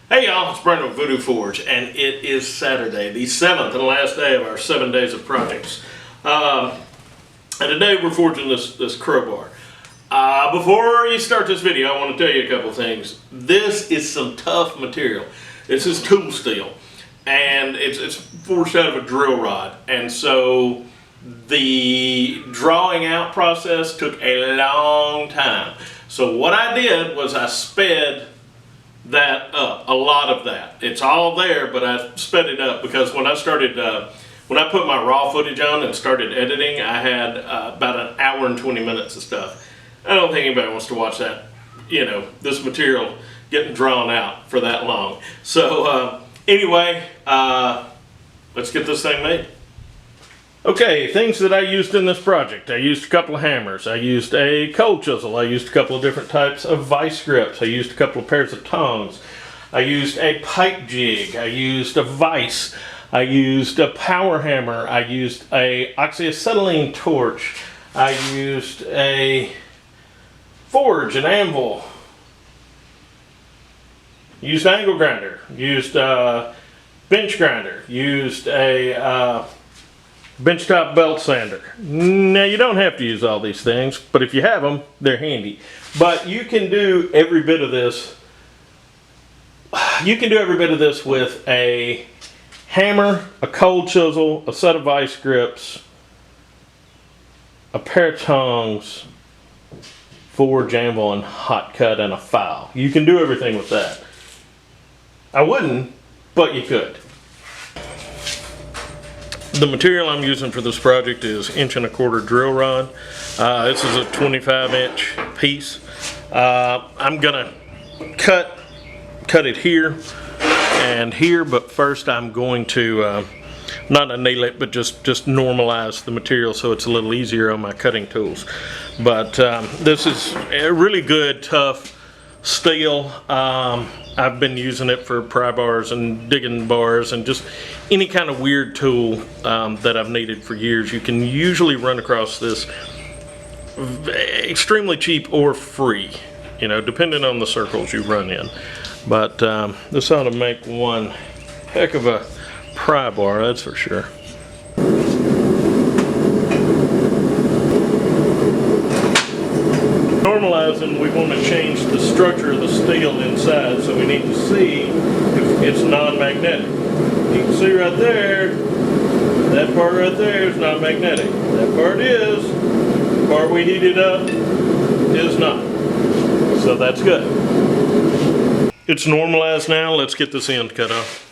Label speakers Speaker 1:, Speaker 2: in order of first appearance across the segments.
Speaker 1: Hey y'all, it's Brandon with Voodoo Forge, and it is Saturday, the 7th and last day of our 7 days of projects. And today we're forging this crowbar. Before you start this video, I want to tell you a couple things. This is some tough material. This is tool steel, and it's forged out of a drill rod. And so the drawing out process took a long time. So what I did was I sped that up, a lot of that. It's all there, but I sped it up because when I started, when I put my raw footage on and started editing, I had about an hour and 20 minutes of stuff. I don't think anybody wants to watch that, this material getting drawn out for that long. So anyway, let's get this thing made. Okay, things that I used in this project. I used a couple of hammers. I used a cold chisel. I used a couple of different types of vice grips. I used a couple of pairs of tongs. I used a pipe jig. I used a vise. I used a power hammer. I used a oxyacetylene torch. I used a forge, an anvil. Used angle grinder. Used a bench grinder. Used a benchtop belt sander. Now you don't have to use all these things, but if you have them, they're handy. But you can do every bit of this. You can do every bit of this with a hammer, a cold chisel, a set of vice grips, a pair of tongs, forge, anvil, and hot cut, and a file. You can do everything with that. I wouldn't, but you could. The material I'm using for this project is 1¼ drill rod. This is a 25-inch piece. I'm gonna cut it here and here, but first I'm going to not anneal it, but just normalize the material so it's a little easier on my cutting tools. But this is a really good, tough steel. I've been using it for pry bars and digging bars and just any kind of weird tool that I've needed for years. You can usually run across this extremely cheap or free, depending on the circles you run in. But this ought to make one heck of a pry bar, that's for sure. Normalizing, we want to change the structure of the steel inside, so we need to see if it's non-magnetic. You can see right there, that part right there is not magnetic. That part is. The part we heated up is not. So that's good. It's normalized now. Let's get this end cut off.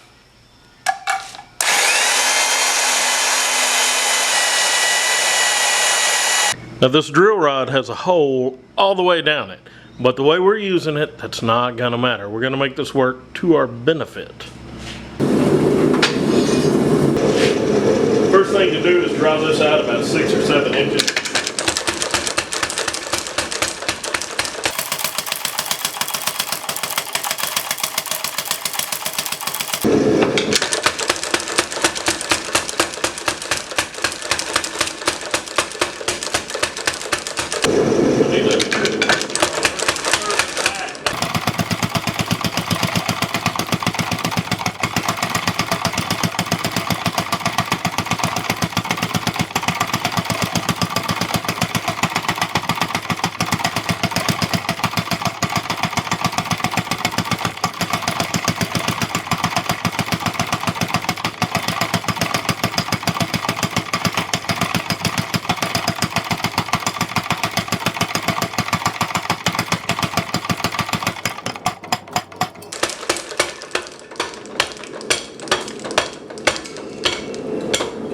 Speaker 1: Now this drill rod has a hole all the way down it, but the way we're using it, that's not gonna matter. We're gonna make this work to our benefit. First thing to do is draw this out about 6 or 7 inches.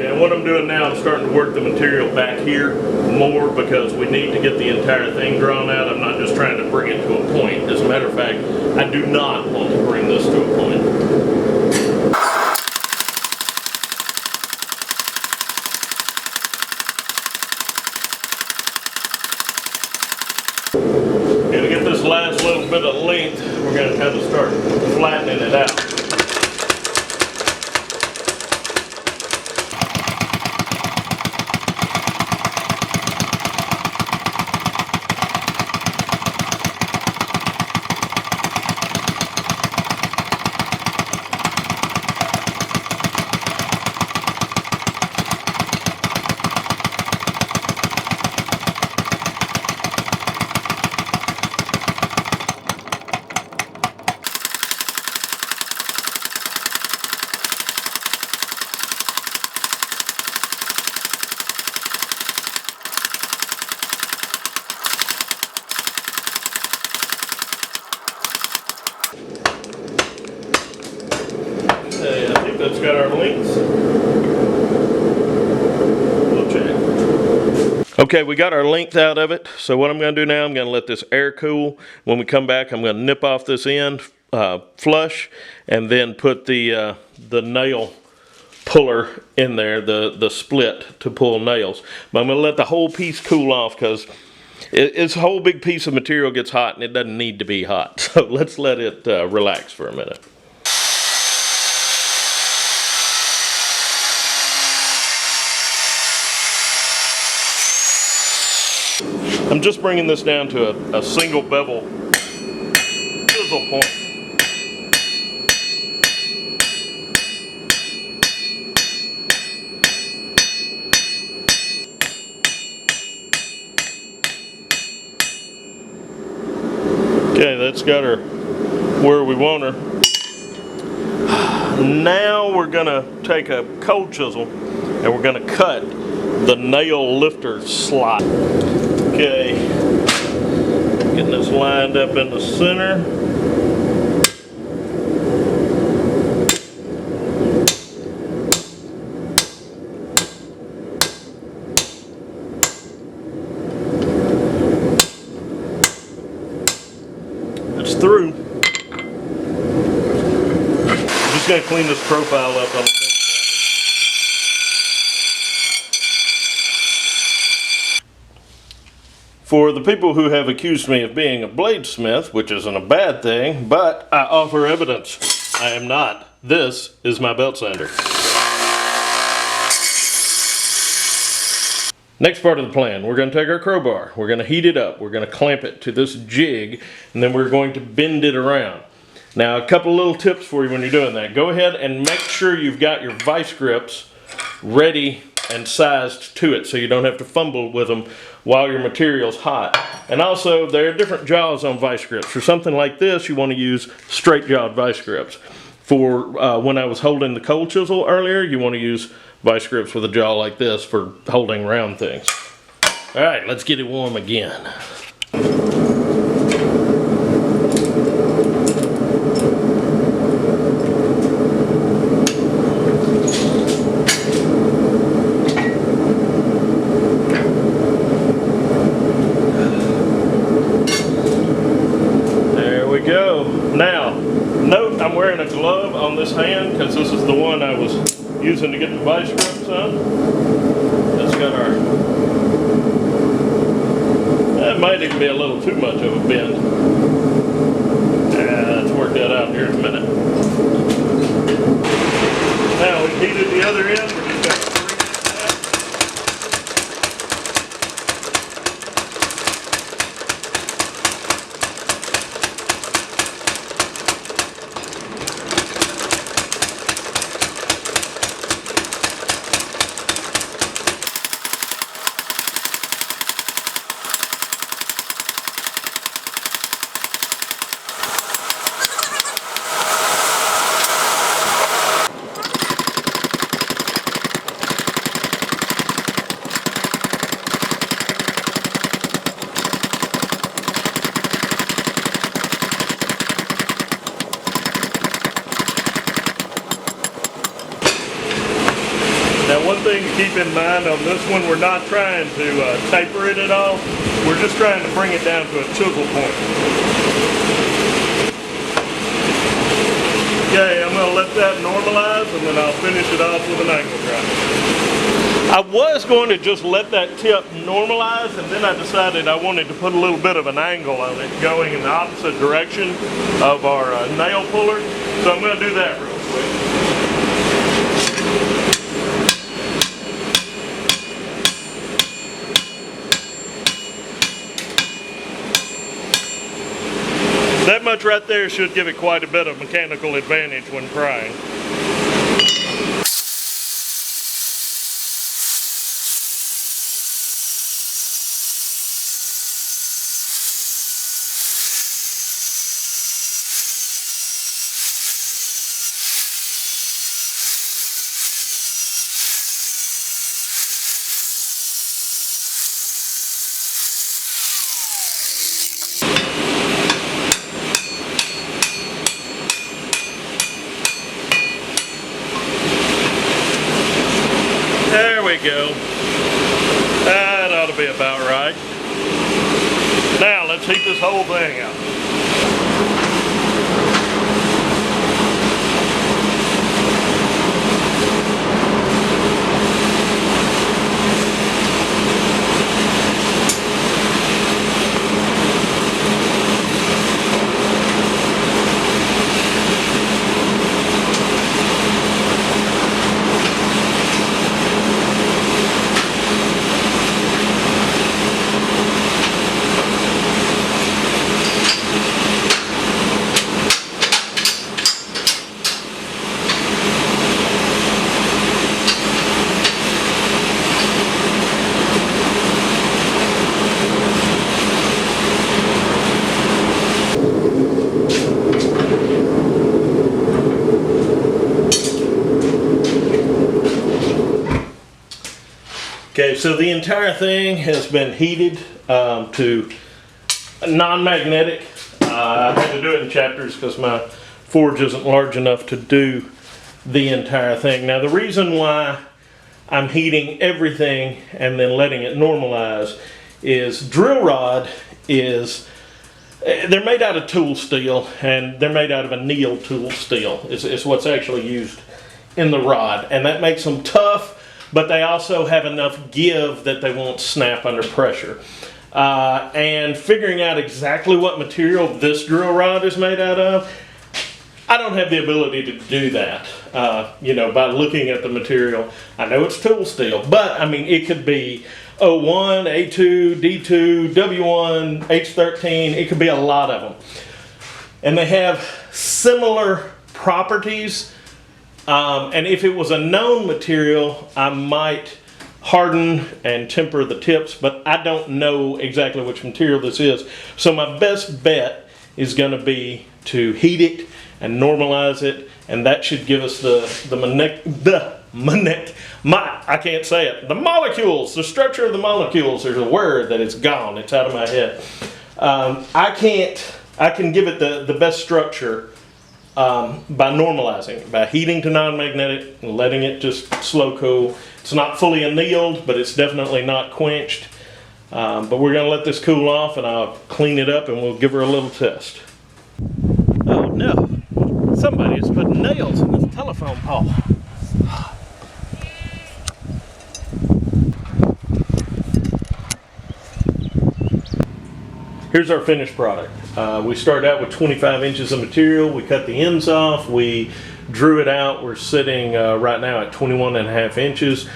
Speaker 1: And what I'm doing now, I'm starting to work the material back here more because we need to get the entire thing drawn out. I'm not just trying to bring it to a point. As a matter of fact, I do not want to bring this to a point. And to get this last little bit of length, we're going to kind of start flattening it out. that's got our links. We'll check. Okay, we got our length out of it. So what I'm going to do now, I'm going to let this air cool. When we come back, I'm going to nip off this end flush, and then put the nail puller in there, the split to pull nails. But I'm going to let the whole piece cool off, because it's a whole big piece of material gets hot, and it doesn't need to be hot. So let's let it relax for a minute. I'm just bringing this down to a single bevel chisel point. Okay, that's got her where we want her. Now we're gonna take a cold chisel and we're gonna cut the nail lifter slot. Okay, getting this lined up in the center. It's through. I'm just gonna clean this profile up on the fence. For the people who have accused me of being a bladesmith, which isn't a bad thing, but I offer evidence. I am not. This is my belt sander. Next part of the plan, we're going to take our crowbar, we're going to heat it up, we're going to clamp it to this jig, and then we're going to bend it around. Now, a couple little tips for you when you're doing that. Go ahead and make sure you've got your vice grips ready and sized to it, so you don't have to fumble with them while your material's hot. And also, there are different jaws on vice grips. For something like this, you want to use straight jawed vice grips. For when I was holding the cold chisel earlier, you want to use vice grips with a jaw like this for holding round things. All right, let's get it warm again. Now, note I'm wearing a glove on this hand because this is the one I was using to get the vice grips on. It's got our, that might even be a little too much of a bend. Let's work that out here in a minute. Now we've heated the other end, we're just going to one thing to keep in mind on this one, we're not trying to taper it at all. We're just trying to bring it down to a chisel point. Okay, I'm going to let that normalize and then I'll finish it off with an angle grinder. I was going to just let that tip normalize, and then I decided I wanted to put a little bit of an angle on it going in the opposite direction of our nail puller. So I'm going to do that real quick. That much right there should give it quite a bit of mechanical advantage when prying. you go. That ought to be about right. Now let's heat this whole thing up. Okay, so the entire thing has been heated to non-magnetic. I had to do it in chapters because my forge isn't large enough to do the entire thing. Now the reason why I'm heating everything and then letting it normalize is drill rod is, they're made out of tool steel, and they're made out of annealed tool steel. It's what's actually used in the rod, and that makes them tough, but they also have enough give that they won't snap under pressure. And figuring out exactly what material this drill rod is made out of, I don't have the ability to do that, by looking at the material. I know it's tool steel, but I mean, it could be O1, A2, D2, W1, H13, it could be a lot of them. And they have similar properties. And if it was a known material, I might harden and temper the tips, but I don't know exactly which material this is. So my best bet is going to be to heat it and normalize it, and that should give us the molecules, the structure of the molecules. There's a word that it's gone, it's out of my head. I can give it the best structure by normalizing, by heating to non-magnetic and letting it just slow cool. It's not fully annealed, but it's definitely not quenched. But we're going to let this cool off, and I'll clean it up and we'll give her a little test. Oh no, somebody is putting nails in this telephone pole. Here's our finished product. We started out with 25 inches of material. We cut the ends off. We drew it out. We're sitting right now at 21.5 inches.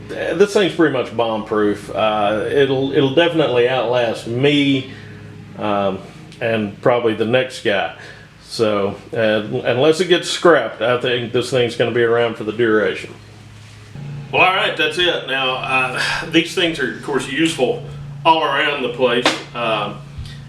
Speaker 1: This thing's pretty much bomb proof. It'll definitely outlast me and probably the next guy. So unless it gets scrapped, I think this thing's going to be around for the duration. Well, all right, that's it. Now these things are, of course, useful all around the place.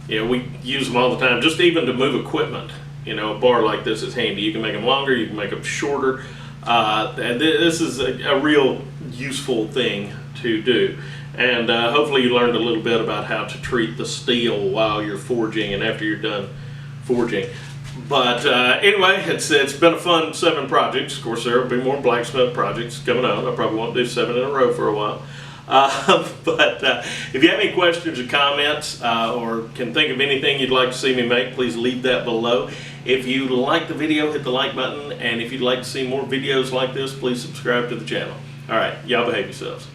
Speaker 1: We use them all the time, just even to move equipment. A bar like this is handy. You can make them longer, you can make them shorter. And this is a real useful thing to do. And hopefully you learned a little bit about how to treat the steel while you're forging and after you're done forging. But anyway, it's been a fun 7 projects. Of course, there will be more blacksmith projects coming on. I probably won't do 7 in a row for a while. But if you have any questions or comments or can think of anything you'd like to see me make, please leave that below. If you like the video, hit the like button, and if you'd like to see more videos like this, please subscribe to the channel. All right, y'all behave yourselves.